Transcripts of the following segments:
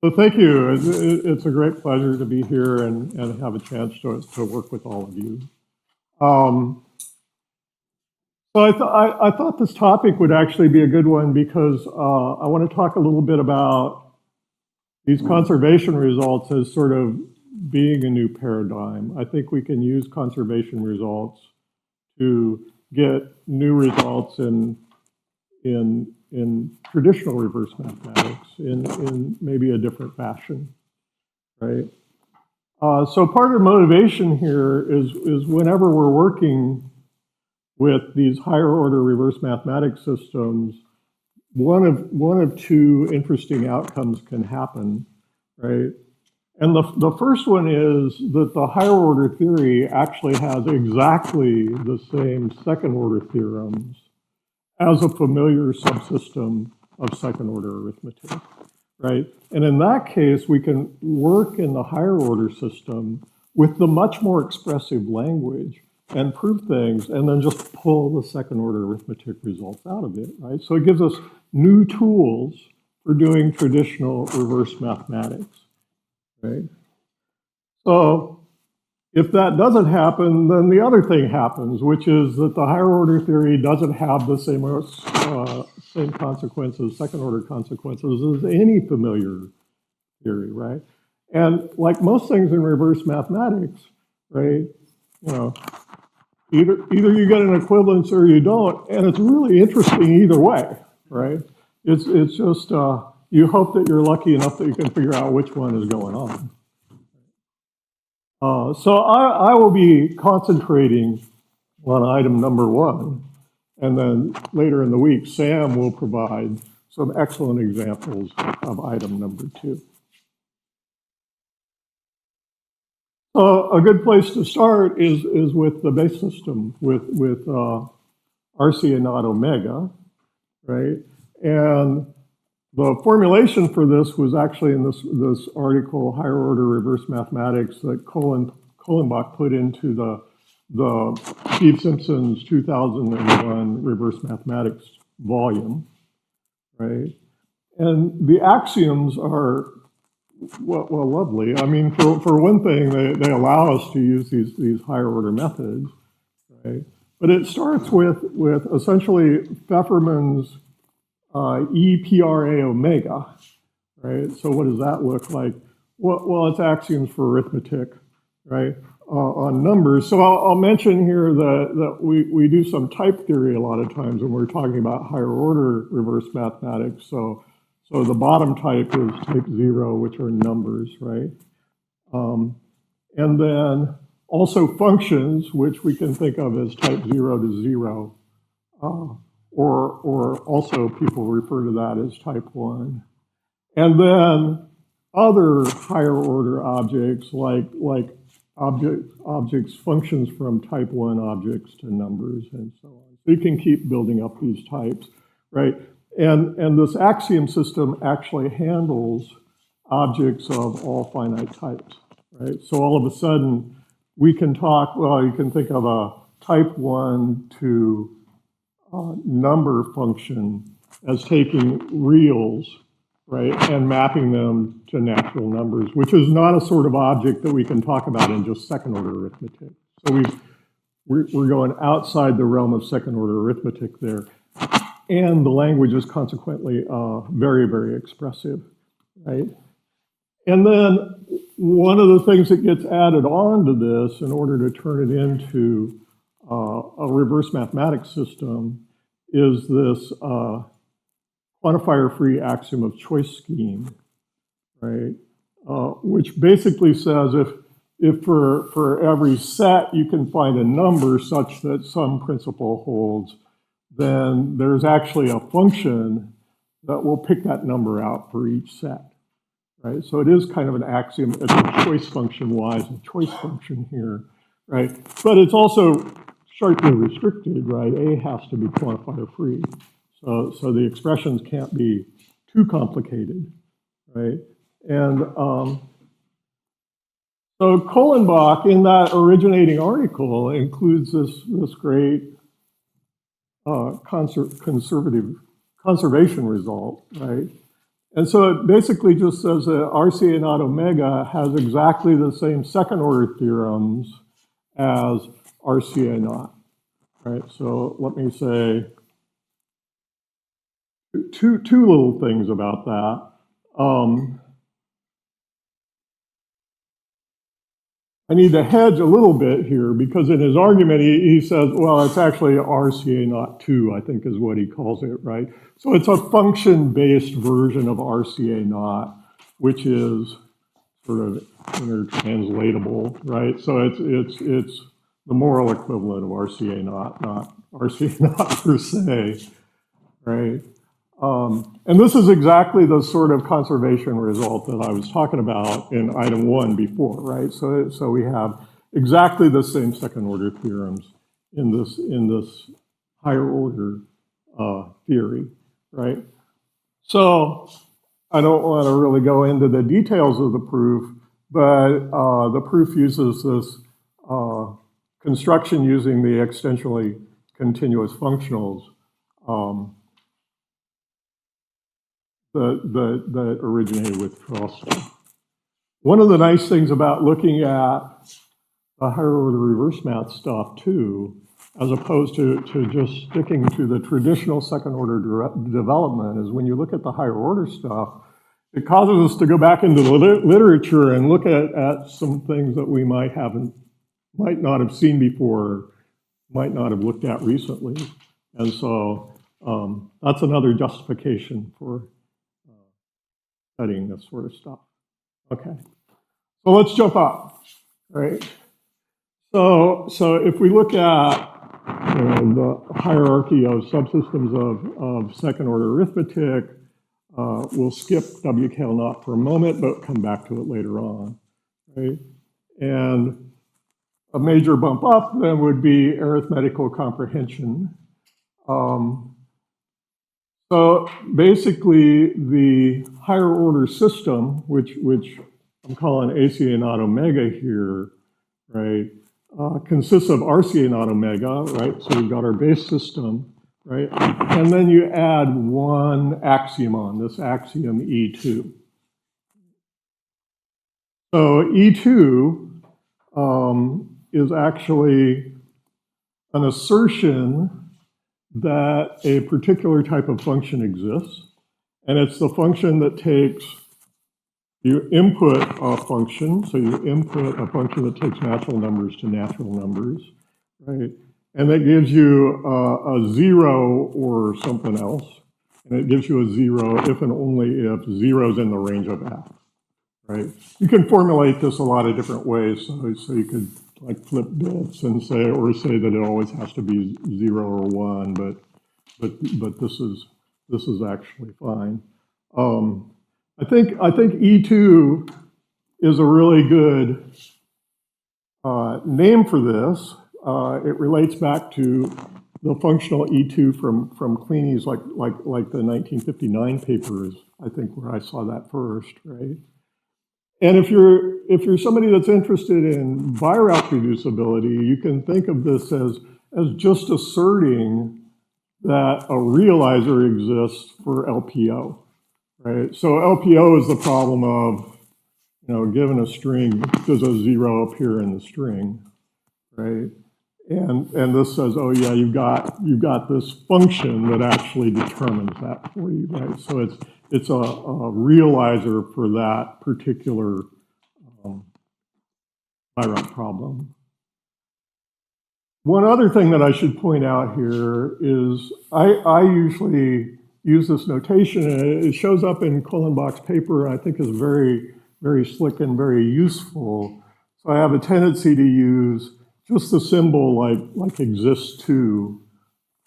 So thank you. It's a great pleasure to be here and have a chance to work with all of you. So I thought this topic would actually be a good one because I want to talk a little bit about these conservation results as sort of being a new paradigm. I think we can use conservation results to get new results in traditional reverse mathematics in maybe a different fashion, right? So part of the motivation here is whenever we're working with these higher order reverse mathematics systems, one of two interesting outcomes can happen, right? And the first one is that the higher order theory actually has exactly the same second order theorems as a familiar subsystem of second order arithmetic, right? And in that case, we can work in the higher order system with the much more expressive language and prove things, and then just pull the second order arithmetic results out of it, right? So it gives us new tools for doing traditional reverse mathematics, right? So if that doesn't happen, then the other thing happens, which is that the higher order theory doesn't have the same consequences, second order consequences as any familiar theory, right? And like most things in reverse mathematics, right, either you get an equivalence or you don't, and it's really interesting either way, right? It's just, you hope that you're lucky enough that you can figure out which one is going on. So I will be concentrating on item number 1, and then later in the week, Sam will provide some excellent examples of item number 2. A good place to start is with the base system, with RC and not omega, right? And the formulation for this was actually in this article, Higher Order Reverse Mathematics, that Kohlenbach put into the Steve Simpson's 2001 Reverse Mathematics volume, right? And the axioms are, well, lovely. I mean, for one thing, they allow us to use these higher order methods, right? But it starts with essentially Pfefferman's EPRA omega, right? So what does that look like? Well, it's axioms for arithmetic, right? On numbers. So I'll mention here that we do some type theory a lot of times when we're talking about higher order reverse mathematics. So the bottom type is type 0, which are numbers, right? And then also functions, which we can think of as type 0 to 0. Or also people refer to that as type 1. And then other higher order objects like objects, functions from type 1 objects to numbers and so on. So you can keep building up these types, right? And this axiom system actually handles objects of all finite types, right? So all of a sudden we can talk, well, you can think of a type 1 to number function as taking reals, right, and mapping them to natural numbers, which is not a sort of object that we can talk about in just second order arithmetic. So we're going outside the realm of second order arithmetic there. And the language is consequently very, very expressive, right? And then one of the things that gets added on to this in order to turn it into a reverse mathematics system is this quantifier-free axiom of choice scheme, right? Which basically says if for every set you can find a number such that some principle holds, then there's actually a function that will pick that number out for each set, right? So it is kind of an axiom. It's a choice function Y is a choice function here, right? But it's also sharply restricted, right? A has to be quantifier free. So the expressions can't be too complicated, right? And so Kohlenbach in that originating article includes this great conservation result, right? And so it basically just says that RCA naught omega has exactly the same second order theorems as RCA naught, right? So let me say two little things about that. I need to hedge a little bit here because in his argument, he says, well, it's actually RCA naught 2, I think is what he calls it, right? So it's a function-based version of RCA naught, which is sort of intertranslatable, right? So it's the moral equivalent of RCA naught, not RCA naught per se, right? And this is exactly the sort of conservation result that I was talking about in item 1 before, right? So we have exactly the same second order theorems in this higher order theory, right? So I don't want to really go into the details of the proof, but the proof uses this construction using the extensionally continuous functionals that originated with Charleston. One of the nice things about looking at the higher order reverse math stuff too, as opposed to just sticking to the traditional second order development, is when you look at the higher order stuff, it causes us to go back into the literature and look at some things that we might not have seen before, might not have looked at recently. And so that's another justification for studying this sort of stuff. Okay, so let's jump up, right? So if we look at the hierarchy of subsystems of second order arithmetic, we'll skip WKL naught for a moment, but come back to it later on, right? And a major bump up then would be arithmetical comprehension. So basically, the higher order system, which I'm calling ACA naught omega here, right, consists of RCA naught omega, right? So we've got our base system, right? And then you add one axiom on, this axiom E2. So E2 is actually an assertion that a particular type of function exists, and it's the function that takes, you input a function, so you input a function that takes natural numbers to natural numbers, right? And that gives you a 0 or something else, and it gives you a 0 if and only if 0 is in the range of f, right? You can formulate this a lot of different ways, so you could like flip bits and say, or say that it always has to be 0 or 1, but this is actually fine. I think E2 is a really good name for this. It relates back to the functional E2 from Kleeni's like the 1959 papers, I think, where I saw that first, right? And if you're somebody that's interested in Weierauch reducibility, you can think of this as just asserting that a realizer exists for LPO, right? So LPO is the problem of, given a string, does a 0 appear in the string, right? And this says, oh yeah, you've got this function that actually determines that for you, right? So it's a realizer for that particular Weierauch problem. One other thing that I should point out here is I usually use this notation, and it shows up in Kohlenbach's paper, I think is very, very slick and very useful. So I have a tendency to use just the symbol like exists to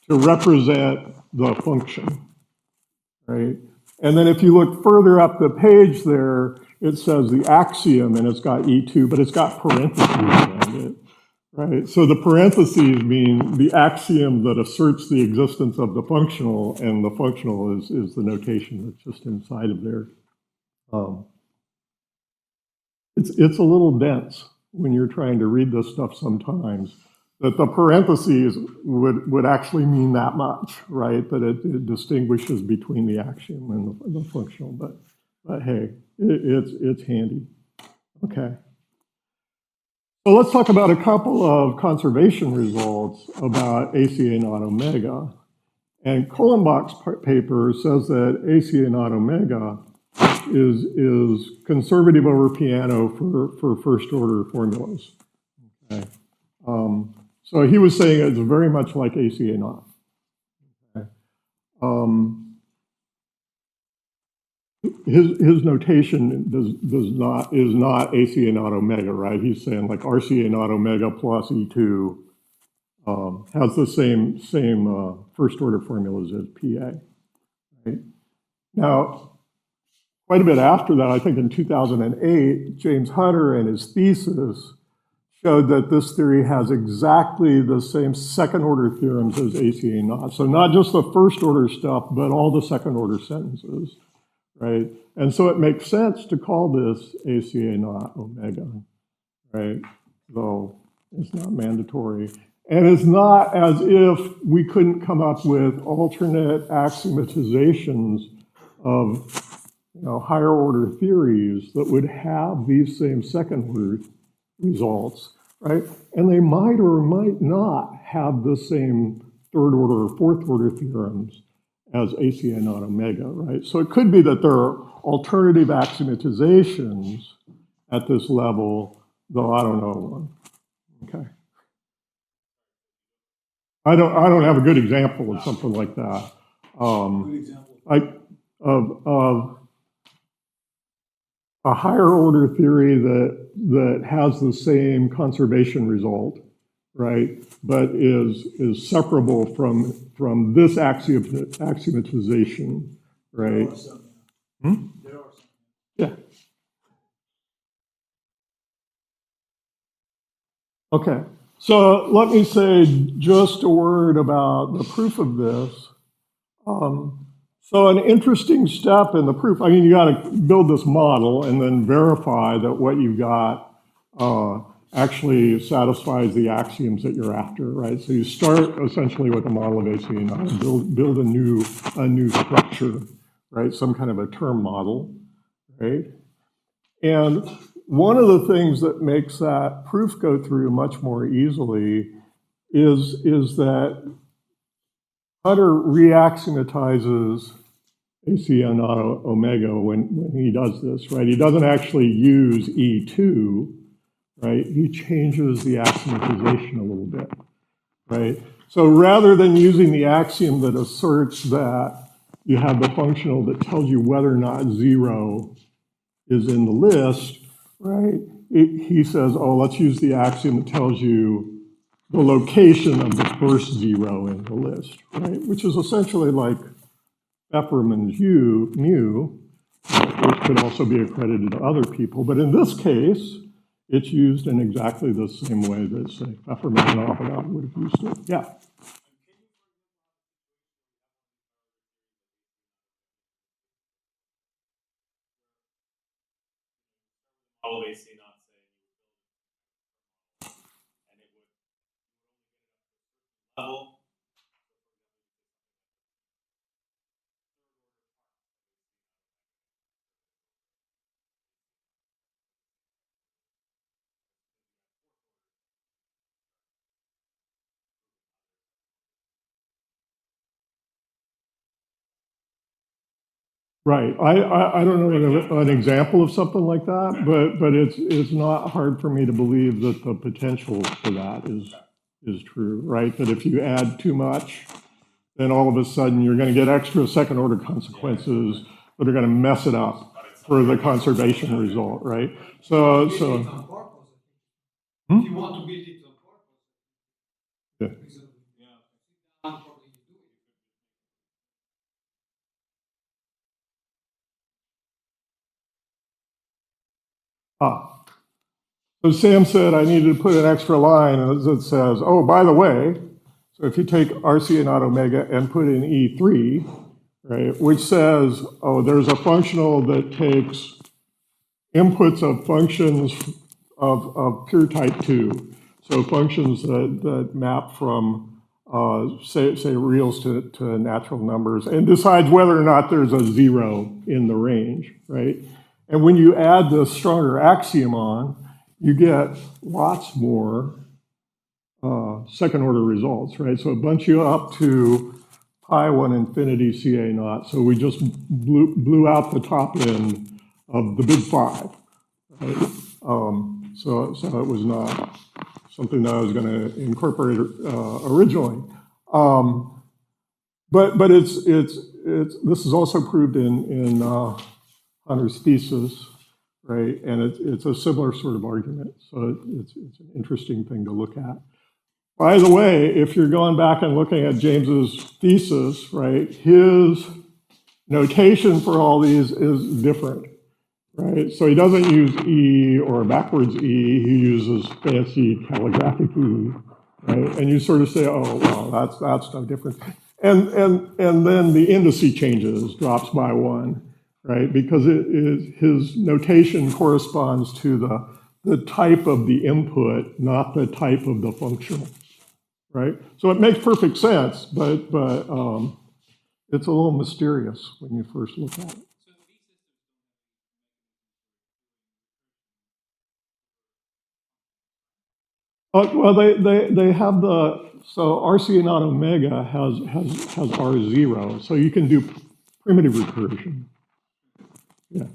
represent the function, right? And then if you look further up the page there, it says the axiom, and it's got E2, but it's got parentheses around it, right? So the parentheses mean the axiom that asserts the existence of the functional, and the functional is the notation that's just inside of there. It's a little dense when you're trying to read this stuff sometimes, that the parentheses would actually mean that much, right? That it distinguishes between the axiom and the functional, but hey, it's handy. Okay. So let's talk about a couple of conservation results about ACA not omega. And Kohlenbach's paper says that ACA not omega is conservative over piano for first order formulas. Okay. So he was saying it's very much like ACA not. Okay. His notation is not ACA not omega, right? He's saying like RCA not omega plus E2 has the same first order formulas as PA. Right? Now, quite a bit after that, I think in 2008, James Hunter and his thesis showed that this theory has exactly the same second order theorems as ACA not. So not just the first order stuff, but all the second order sentences, right? And so it makes sense to call this ACA not omega, right? Though it's not mandatory. And it's not as if we couldn't come up with alternate axiomatizations of higher order theories that would have these same second order results, right? And they might or might not have the same third order or fourth order theorems as ACA not omega, right? So it could be that there are alternative axiomatizations at this level, though I don't know one. Okay. I don't have a good example of something like that. Of a higher order theory that has the same conservation result, right? But is separable from this axiomatization, right? Yeah. Okay. So let me say just a word about the proof of this. So an interesting step in the proof, I mean, you got to build this model and then verify that what you've got actually satisfies the axioms that you're after, right? So you start essentially with a model of ACA and build a new structure, right? Some kind of a term model, right? And one of the things that makes that proof go through much more easily is that Hunter reaxiomatizes ACA not omega when he does this, right? He doesn't actually use E2, right? He changes the axiomatization a little bit, right? So rather than using the axiom that asserts that you have the functional that tells you whether or not 0 is in the list, right? He says, oh, let's use the axiom that tells you the location of the first 0 in the list, right? Which is essentially like Eppermann's mu, which could also be accredited to other people. But in this case, it's used in exactly the same way that, say, Eppermann and Oppenau would have used it. Yeah. All of AC not saying and it would level. Right. I don't know an example of something like that, but it's not hard for me to believe that the potential for that is true, right? That if you add too much, then all of a sudden you're going to get extra second order consequences that are going to mess it up for the conservation result, right? So If you want to build it on purpose, yeah. probably you do it. So Sam said I needed to put an extra line that says, oh, by the way, so if you take RCA not omega and put in E3, right, which says, oh, there's a functional that takes inputs of functions of pure type 2. So functions that map from, say reals to natural numbers and decides whether or not there's a zero in the range, right? And when you add the stronger axiom on, you get lots more second order results, right? So it bumps you up to pi 1 infinity CA naught. So we just blew out the top end of the big five, right? So it was not something that I was going to incorporate originally. But this is also proved in Hunter's thesis, right? And it's a similar sort of argument. So it's an interesting thing to look at. By the way, if you're going back and looking at James's thesis, right, his notation for all these is different, right? So he doesn't use E or backwards E, he uses fancy calligraphic E, right? And you sort of say, oh, well, that's no different. And then the indice changes, drops by 1, right? Because his notation corresponds to the type of the input, not the type of the function. Right? So it makes perfect sense, but it's a little mysterious when you first look at it. Well, they have so RC not omega has R0, so you can do primitive recursion. Yeah.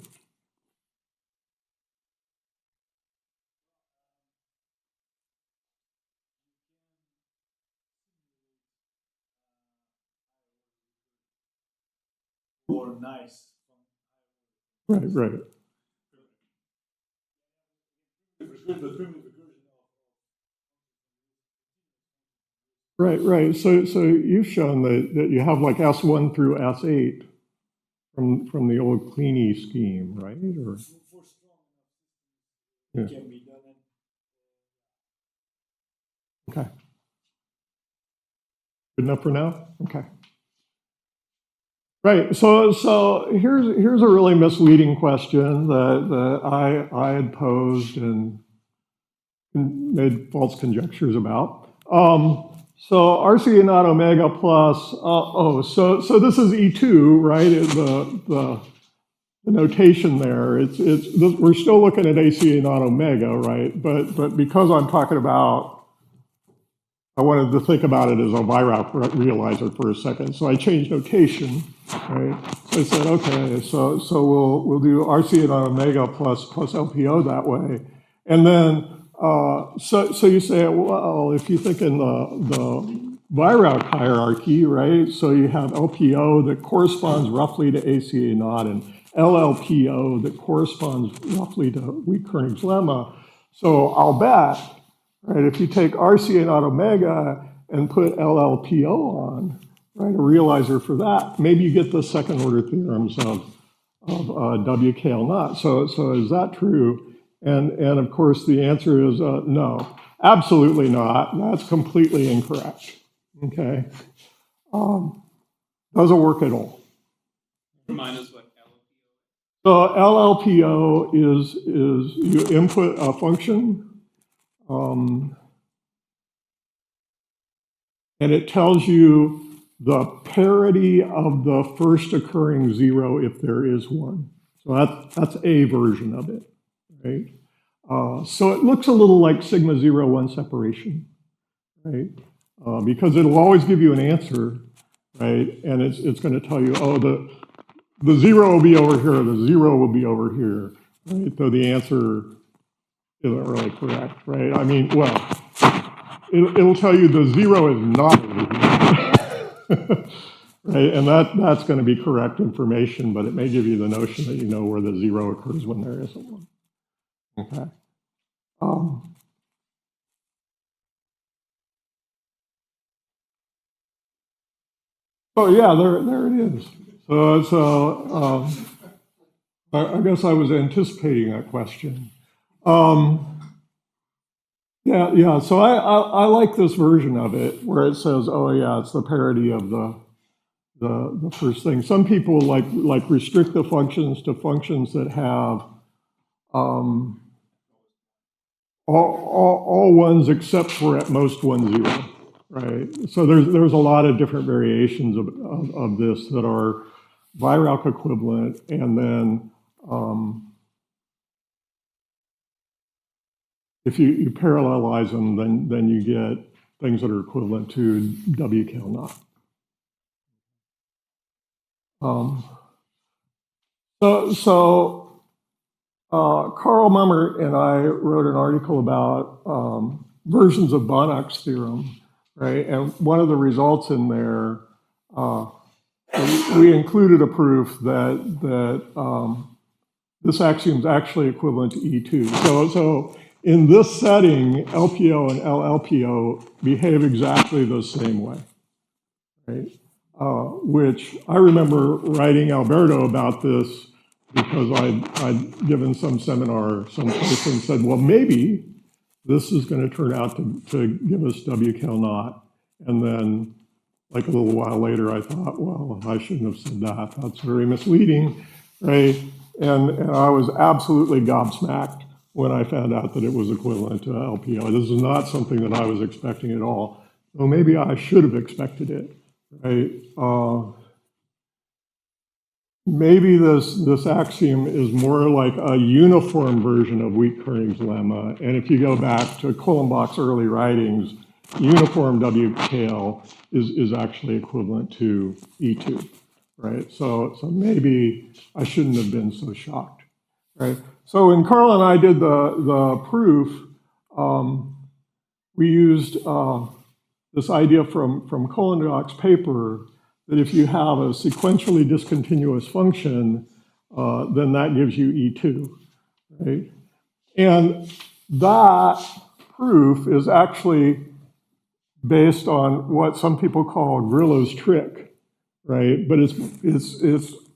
Or nice. Right. Right. So you've shown that you have like S1 through S8 from the old Kleene scheme, right? Or yeah. Can be done. Okay. Good enough for now? Okay. Right. So here's a really misleading question that I had posed and made false conjectures about. So RC not omega plus, so this is E2, right? The notation there, we're still looking at ACA not omega, right? But because I'm talking about, I wanted to think about it as a Weirath realizer for a second, so I changed notation, right? So I said, okay, so we'll do RC not omega plus LPO that way, and then so you say, well, if you think in the Weirath hierarchy, right? So you have LPO that corresponds roughly to ACA naught, and LLPO that corresponds roughly to Weak-Koenig's lemma. So I'll bet, right, if you take RCA naught omega and put LLPO on, right, a realizer for that, maybe you get the second order theorems of WKL naught. So is that true? And of course the answer is no, absolutely not. That's completely incorrect. Okay, doesn't work at all. Remind us what LLPO. So LLPO is you input a function, and it tells you the parity of the first occurring zero if there is one. So that's a version of it, right? So it looks a little like sigma 0, 1 separation, right? Because it'll always give you an answer, right? And it's going to tell you, oh, the zero will be over here, the zero will be over here, right? Though the answer isn't really correct, right? I mean, well, it'll tell you the zero is not over here, right? And that's going to be correct information, but it may give you the notion that you know where the zero occurs when there isn't one. Okay. Oh yeah, there it is. So I guess I was anticipating that question. Yeah. So I like this version of it where it says, oh yeah, it's the parity of the first thing. Some people like restrict the functions to functions that have all all ones except for at most 1 0, right? So there's a lot of different variations of this that are Weierauch equivalent, and then if you parallelize them, then you get things that are equivalent to WKL naught. Carl Mummert and I wrote an article about versions of Banach's theorem, right? And one of the results in there, we included a proof that this axiom is actually equivalent to E2. So in this setting, LPO and LLPO behave exactly the same way, right? Which I remember writing Alberto about this because I'd given some seminar someplace and said, well, maybe this is going to turn out to give us WKL naught. And then like a little while later, I thought, well, I shouldn't have said that. That's very misleading, right? And I was absolutely gobsmacked when I found out that it was equivalent to LPO. This is not something that I was expecting at all. So maybe I should have expected it, right? Maybe this axiom is more like a uniform version of Wheat-Koenig's lemma. And if you go back to Kohlenbach's early writings, uniform WKL is actually equivalent to E2, right? So maybe I shouldn't have been so shocked, right? So when Carl and I did the proof, we used this idea from Kohlenbach's paper that if you have a sequentially discontinuous function, then that gives you E2, right? And that proof is actually based on what some people call Grillo's trick, right? But it's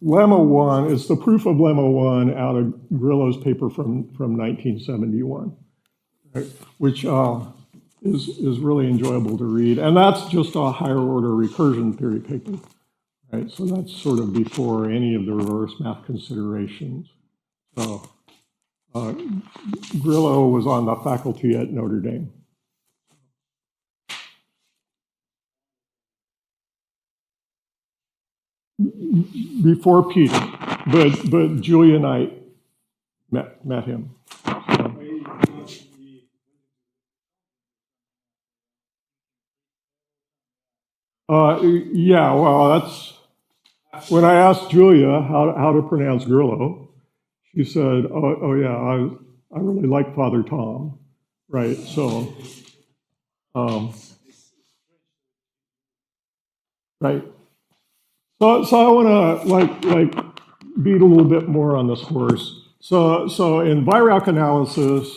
lemma 1, it's the proof of lemma 1 out of Grillo's paper from 1971, right? Which is really enjoyable to read. And that's just a higher order recursion theory paper, right? So that's sort of before any of the reverse math considerations. So Grillo was on the faculty at Notre Dame. Before Peter, but Julia Knight met him. Yeah, well, that's when I asked Julia how to pronounce Grillo, she said, oh yeah, I really like Father Tom, right? So, right. So I want to like beat a little bit more on this horse. So in Weierauch analysis,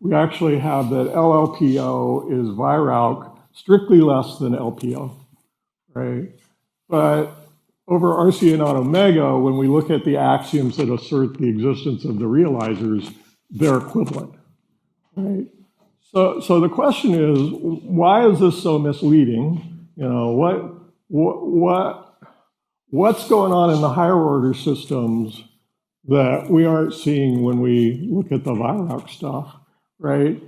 we actually have that LLPO is Weierauch strictly less than LPO, right? But over RC naught omega, when we look at the axioms that assert the existence of the realizers, they're equivalent, right? So the question is, why is this so misleading? You know, what's going on in the higher order systems that we aren't seeing when we look at the Weierauch stuff, right?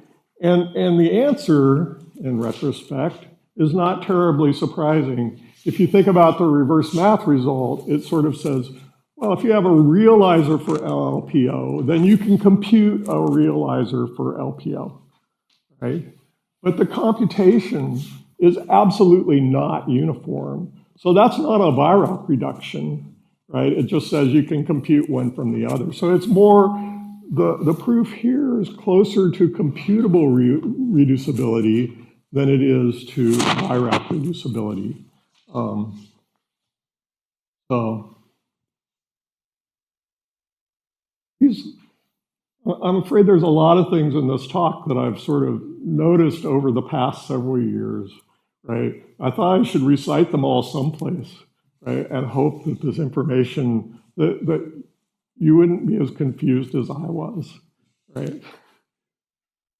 And the answer, in retrospect, is not terribly surprising. If you think about the reverse math result, it sort of says, well, if you have a realizer for LLPO, then you can compute a realizer for LPO, right? But the computation is absolutely not uniform. So that's not a Weierauch reduction, right? It just says you can compute one from the other. So it's more, the proof here is closer to computable reducibility than it is to Weierauch reducibility. I'm afraid there's a lot of things in this talk that I've sort of noticed over the past several years, right? I thought I should recite them all someplace, right? And hope that this information, that you wouldn't be as confused as I was, right?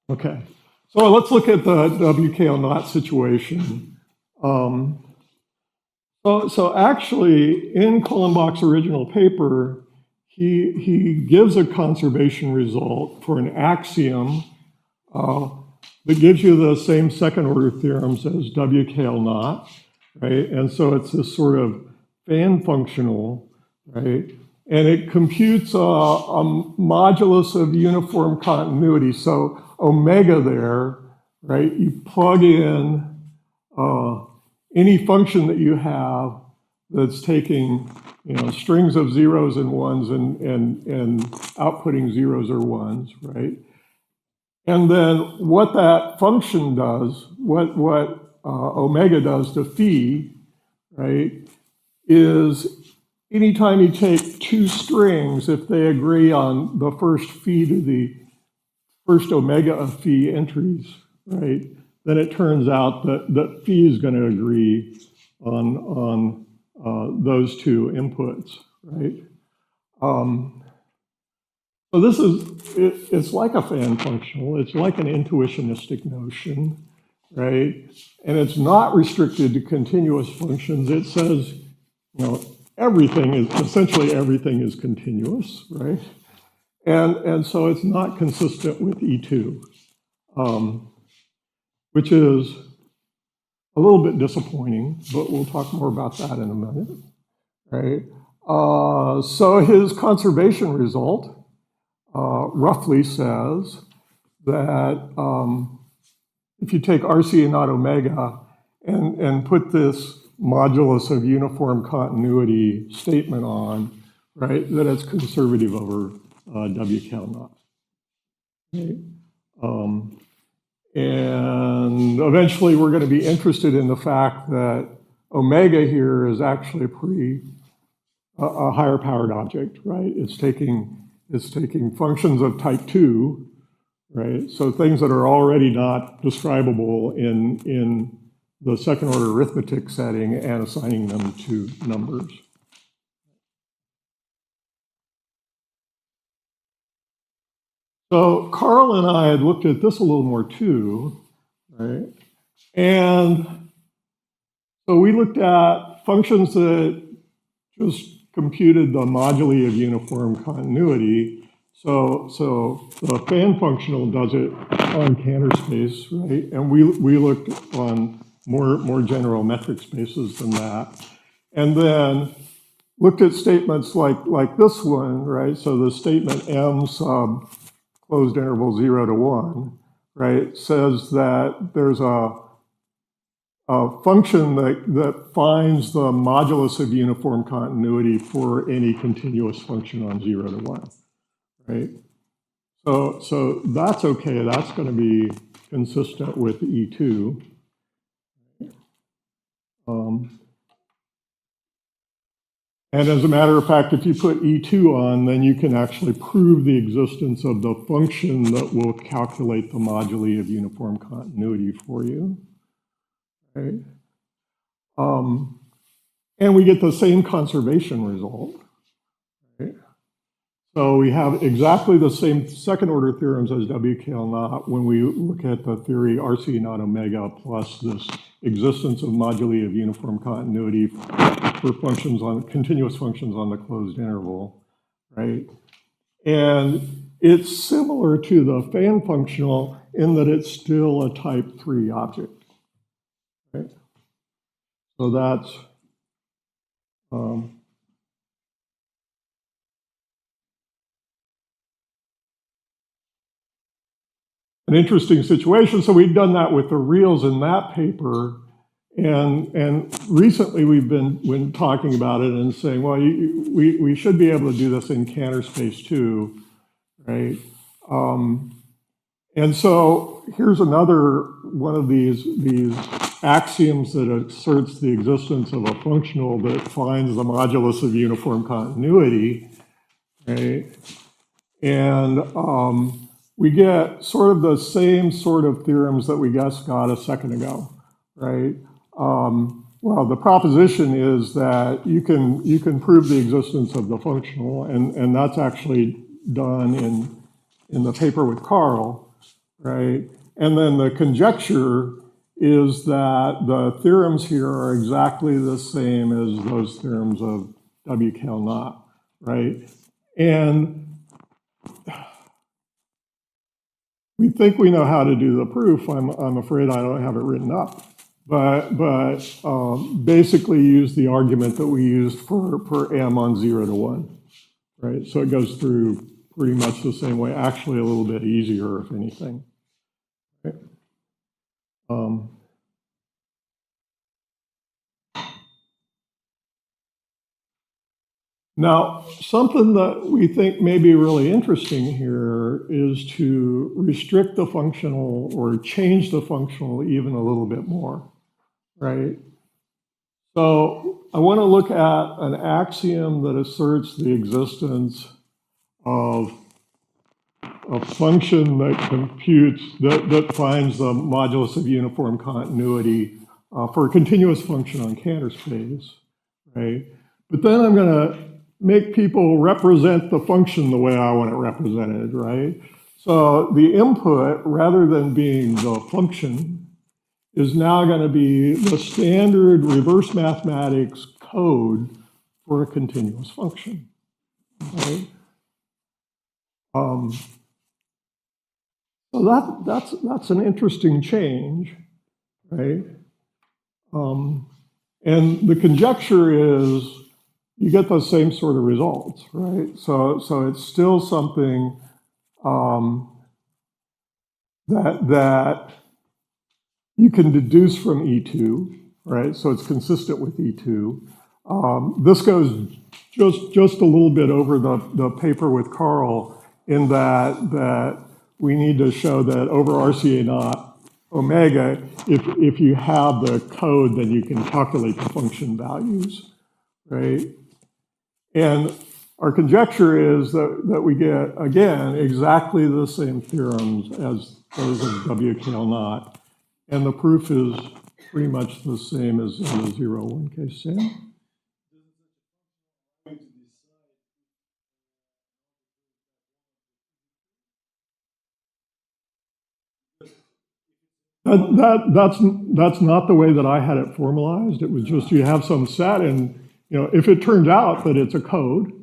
Okay, so let's look at the WKL naught situation. So actually, in Kohlenbach's original paper, he gives a conservation result for an axiom that gives you the same second order theorems as WKL naught, right? And so it's this sort of fan functional, right? And it computes a modulus of uniform continuity. So omega there, right? You plug in any function that you have that's taking, strings of zeros and ones and outputting zeros or ones, right? And then what that function does, what omega does to phi, right, is anytime you take two strings, if they agree on the first phi to the first omega of phi entries, right, then it turns out that phi is going to agree on those two inputs, right? So this it's like a fan functional. It's like an intuitionistic notion, right? And it's not restricted to continuous functions. It says, essentially everything is continuous, right? And so it's not consistent with E2, which is a little bit disappointing, but we'll talk more about that in a minute, right? So his conservation result roughly says that if you take RC not omega and put this modulus of uniform continuity statement on, right, that it's conservative over WKL naught. Okay. And eventually we're going to be interested in the fact that omega here is actually a higher powered object, right? It's taking functions of type 2, right? So things that are already not describable in the second order arithmetic setting and assigning them to numbers. So Carl and I had looked at this a little more too, right? And so we looked at functions that just computed the moduli of uniform continuity. So the fan functional does it on Cantor space, right? And we looked on more general metric spaces than that. And then looked at statements like this one, right? So the statement M sub closed interval 0 to 1, right, says that there's a function that finds the modulus of uniform continuity for any continuous function on 0 to 1, right? So that's okay. That's going to be consistent with E2. And as a matter of fact, if you put E2 on, then you can actually prove the existence of the function that will calculate the moduli of uniform continuity for you. Right? And we get the same conservation result. Right? So we have exactly the same second order theorems as WKL naught when we look at the theory RC naught omega plus this existence of moduli of uniform continuity for functions on continuous functions on the closed interval, right? And it's similar to the fan functional in that it's still a type 3 object, right? So that's an interesting situation. So we've done that with the reals in that paper. And recently we've been talking about it and saying, well, we should be able to do this in Cantor space too, right? And so here's another one of these axioms that asserts the existence of a functional that finds the modulus of uniform continuity, right? And we get sort of the same sort of theorems that we just got a second ago, right? Well, the proposition is that you can prove the existence of the functional, and that's actually done in the paper with Carl, right? And then the conjecture is that the theorems here are exactly the same as those theorems of WKL naught, right? And we think we know how to do the proof. I'm afraid I don't have it written up. But basically use the argument that we used for m on 0 to 1, right? So it goes through pretty much the same way, actually a little bit easier, if anything. Right? Now, something that we think may be really interesting here is to restrict the functional or change the functional even a little bit more, right? So I want to look at an axiom that asserts the existence of a function that computes, that finds the modulus of uniform continuity for a continuous function on Cantor space, right? But then I'm going to make people represent the function the way I want it represented, right? So the input, rather than being the function, is now going to be the standard reverse mathematics code for a continuous function, right? So that's an interesting change, right? And the conjecture is you get those same sort of results, right? So it's still something that you can deduce from E2, right? So it's consistent with E2. This goes just a little bit over the paper with Carl in that we need to show that over RCA naught omega, if you have the code, then you can calculate the function values, right? And our conjecture is that we get, again, exactly the same theorems as those of WKL naught. And the proof is pretty much the same as in the 0-1 case. Sam? That's not the way that I had it formalized. It was just you have some set, and if it turns out that it's a code,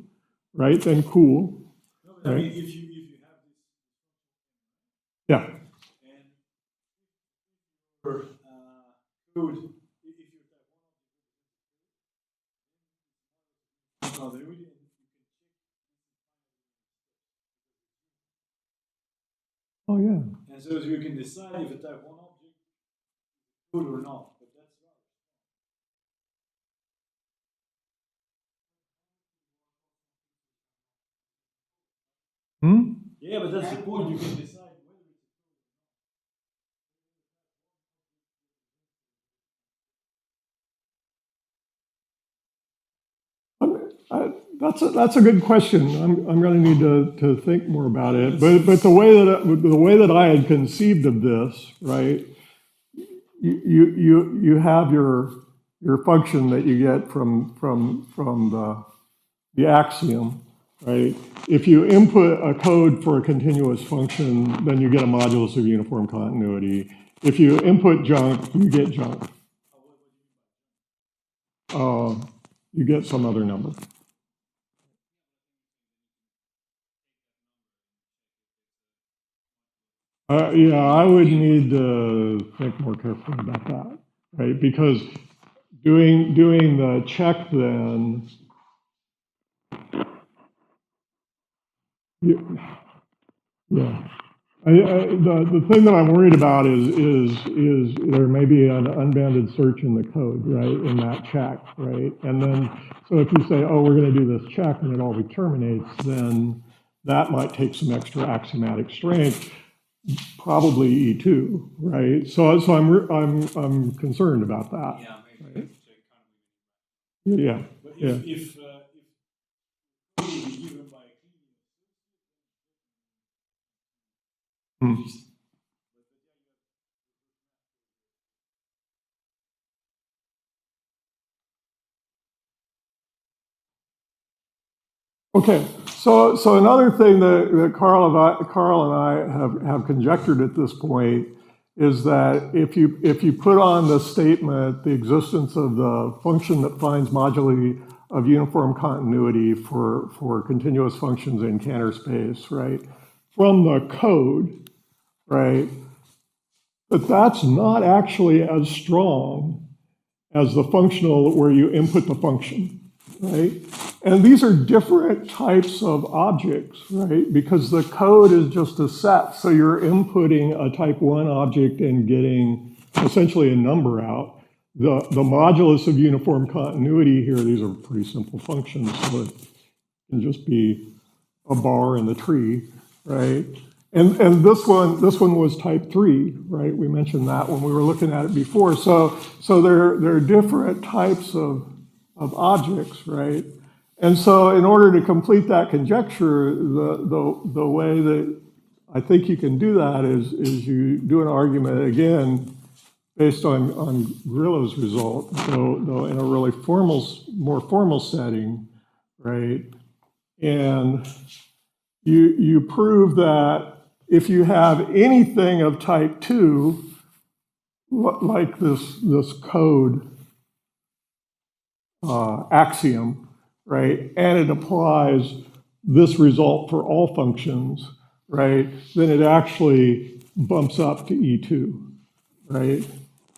right, then cool. No, but right? I mean, if you have this, yeah, and your code, if you have one object, oh yeah. And so you can decide if a type 1 object is good or not. But that's Hmm? Yeah, but that's the point. You can decide whether it's That's a good question. I'm going to need to think more about it. But the way that I had conceived of this, right? You have your function that you get from the axiom, right? If you input a code for a continuous function, then you get a modulus of uniform continuity. If you input junk, you get junk. You get some other number. Yeah, I would need to think more carefully about that, right? Because doing the check then, yeah. The thing that I'm worried about is there may be an unbounded search in the code, right, in that check, right? And then, so if you say, oh, we're going to do this check and it always terminates, then that might take some extra axiomatic strength, probably E2, right? So I'm concerned about that. Yeah, maybe. Right? Yeah. But yeah. if code will be given by a clean, Okay, so another thing that Carl and I have conjectured at this point is that if you put on the statement the existence of the function that finds moduli of uniform continuity for continuous functions in Cantor space, right? From the code, right? But that's not actually as strong as the functional where you input the function, right? And these are different types of objects, right? Because the code is just a set. So you're inputting a type 1 object and getting essentially a number out. The modulus of uniform continuity here, these are pretty simple functions, so it can just be a bar in the tree, right? And this one was type 3, right? We mentioned that when we were looking at it before. So there are different types of objects, right? And so in order to complete that conjecture, the way that I think you can do that is you do an argument, again, based on Grillo's result, though in a really more formal setting, right? And you prove that if you have anything of type 2, like this code axiom, right, and it applies this result for all functions, right, then it actually bumps up to E2, right?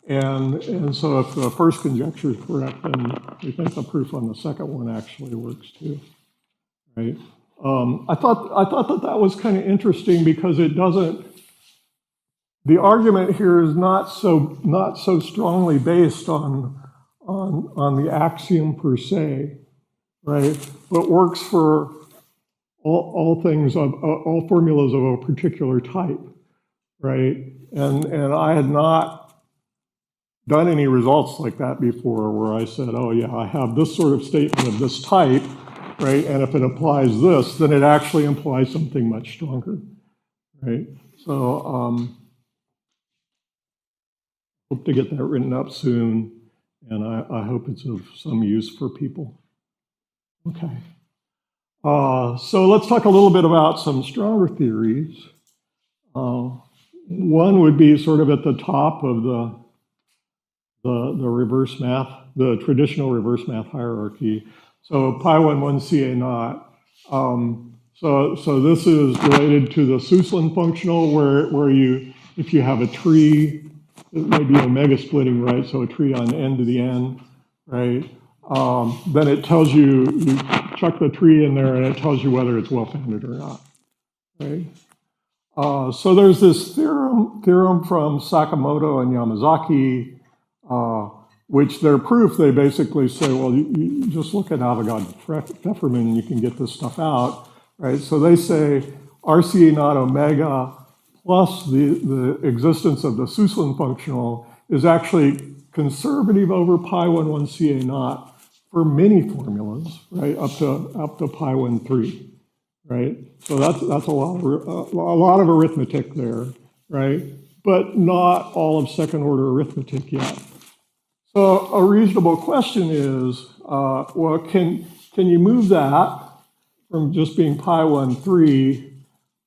And so if the first conjecture is correct, then we think the proof on the second one actually works too, right? I thought that was kind of interesting because it doesn't, the argument here is not so strongly based on the axiom per se, right? But works for all things of all formulas of a particular type, right? And I had not done any results like that before where I said, oh yeah, I have this sort of statement of this type, right? And if it applies this, then it actually implies something much stronger, right? So hope to get that written up soon, and I hope it's of some use for people. Okay. So let's talk a little bit about some stronger theories. One would be sort of at the top of the reverse math, the traditional reverse math hierarchy. So pi 1, 1 CA naught. So this is related to the Suslin functional where if you have a tree, it may be omega splitting, right? So a tree on end to the end, right? Then it tells you chuck the tree in there and it tells you whether it's well-founded or not, right? So there's this theorem from Sakamoto and Yamazaki, which their proof, they basically say, well, you just look at Avogadro-Pfefferman and you can get this stuff out, right? So they say RCA naught omega plus the existence of the Suslin functional is actually conservative over pi 1, 1 CA naught for many formulas, right? Up to pi 1, 3, right? So that's a lot of arithmetic there, right? But not all of second order arithmetic yet. So a reasonable question is, well, can you move that from just being pi 1, 3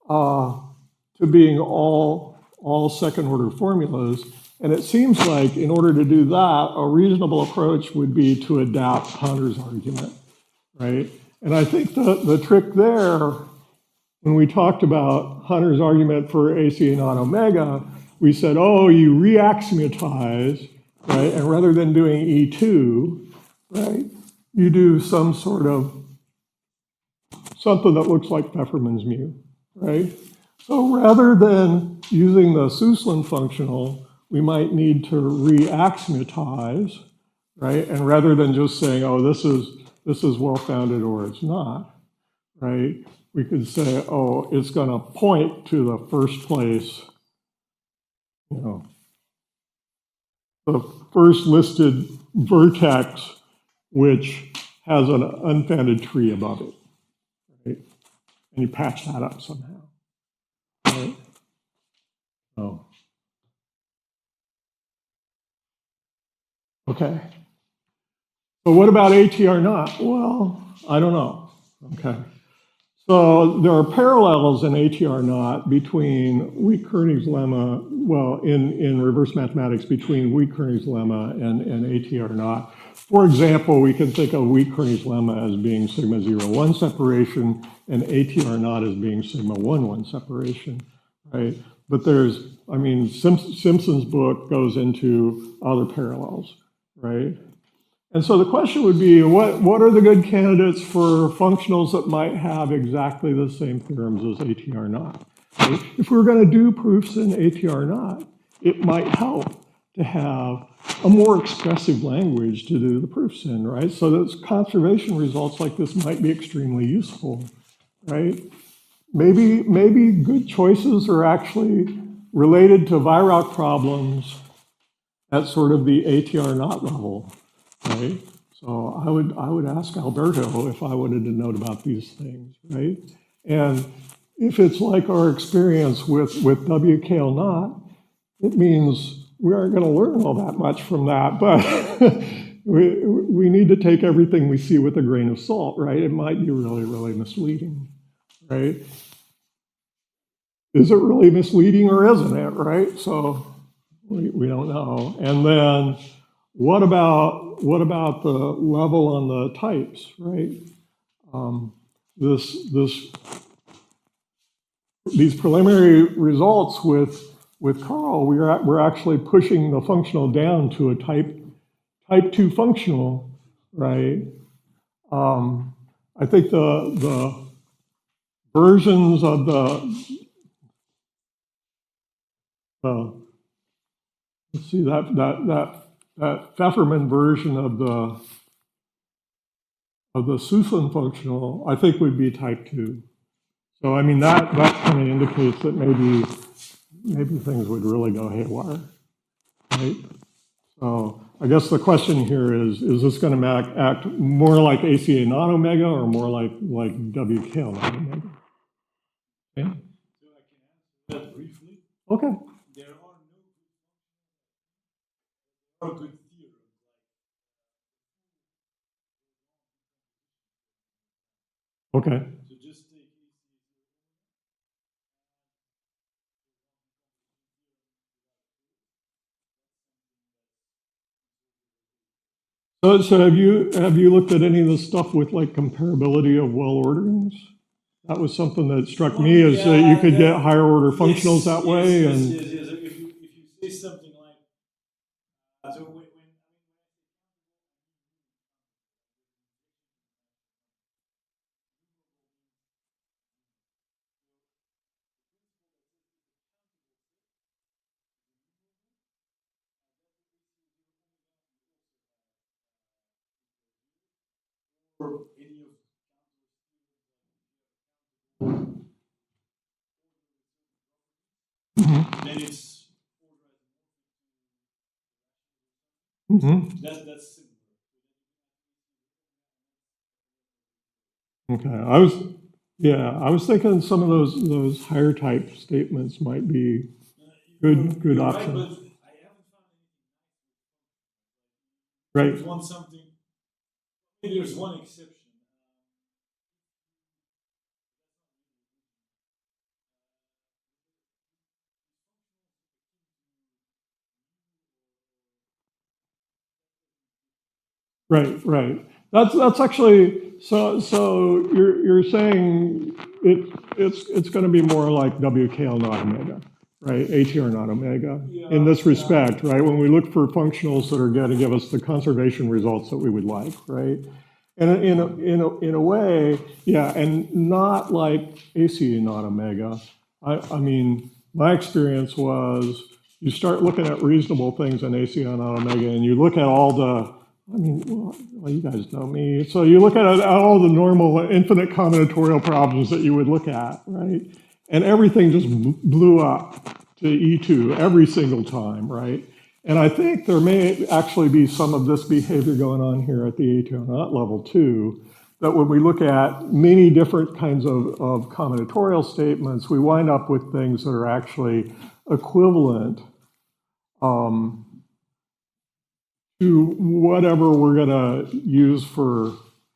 to being all second order formulas? And it seems like in order to do that, a reasonable approach would be to adapt Hunter's argument, right? And I think the trick there, when we talked about Hunter's argument for ACA naught omega, we said, oh, you re-axiomatize, right? And rather than doing E2, right, you do some sort of something that looks like Pfefferman's mu, right? So rather than using the Suslin functional, we might need to re-axiomatize, right? And rather than just saying, oh, this is well-founded or it's not, right? We could say, oh, it's going to point to the first place, the first listed vertex, which has an unfounded tree above it, right? And you patch that up somehow, right? Oh. Okay. But what about ATR naught? Well, I don't know, okay? So there are parallels in ATR naught between Weak-Koenig's lemma, well, in reverse mathematics, between Weak-Koenig's lemma and ATR naught. For example, we can think of Weak-Koenig's lemma as being sigma 0, 1 separation and ATR naught as being sigma 1, 1 separation, right? but there's, I mean, Simpson's book goes into other parallels, right? And so the question would be, what are the good candidates for functionals that might have exactly the same theorems as ATR naught? Right? If we're going to do proofs in ATR naught, it might help to have a more expressive language to do the proofs in, right? So those conservation results like this might be extremely useful, right? Maybe good choices are actually related to VIROC problems at sort of the ATR naught level, right? So I would ask Alberto if I wanted to note about these things, right? And if it's like our experience with WKL naught, it means we aren't going to learn all that much from that, but we need to take everything we see with a grain of salt, right? It might be really, really misleading, right? Is it really misleading or isn't it, right? So we don't know. And then what about the level on the types, right? These preliminary results with Carl, we're actually pushing the functional down to a type 2 functional, right? I think the versions of let's see, that Pfefferman version of the Suslin functional, I think would be type 2. So I mean that kind of indicates that maybe things would really go haywire, right? So I guess the question here is this going to act more like ACA not omega or more like WKL not omega? Okay. So I can answer that briefly. Okay. There are good theorems. Okay. So just take So have you looked at any of the stuff with like comparability of well orderings? That was something that struck me as you could get higher order functionals that way. Yes, and yes. If you say something like so when or any of then it's Mhm. that's similar. Okay, I was thinking some of those higher type statements might be good You're options. right, but I haven't found anything Right. There's one something. Maybe there's one exception. Right. That's actually so you're saying it's going to be more like WKL not omega, right? ATR not omega in this respect, right? When we look for functionals that are going to give us the conservation results that we would like, right? And in a way, yeah, and not like ACA not omega. I mean, my experience was you start looking at reasonable things in ACA not omega, and you look at all the I mean, well, you guys know me. So you look at all the normal infinite combinatorial problems that you would look at, right? And everything just blew up to E2 every single time, right? And I think there may actually be some of this behavior going on here at the ATR naught level too, that when we look at many different kinds of combinatorial statements, we wind up with things that are actually equivalent to whatever we're going to use for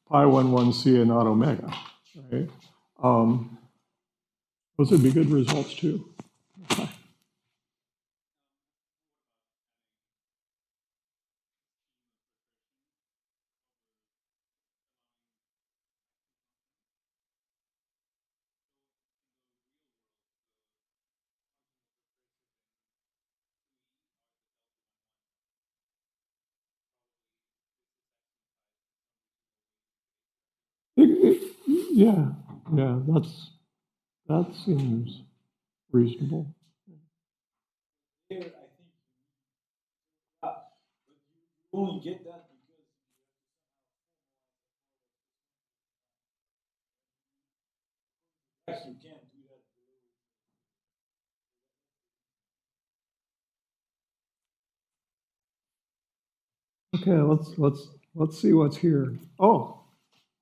pi 1 C and not omega, right? Those would be good results too. Okay. Yeah, yeah, that seems reasonable. Here, I think but you only get that because you can't do that Okay, let's see what's here. Oh,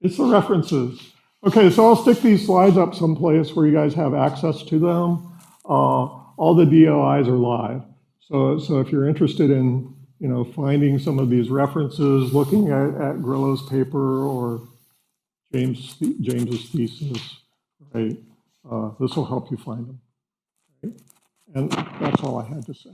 it's the references. Okay, so I'll stick these slides up someplace where you guys have access to them. All the DOIs are live. So if you're interested in, finding some of these references, looking at Grillo's paper or James's thesis, right? This will help you find them. Right? And that's all I had to say.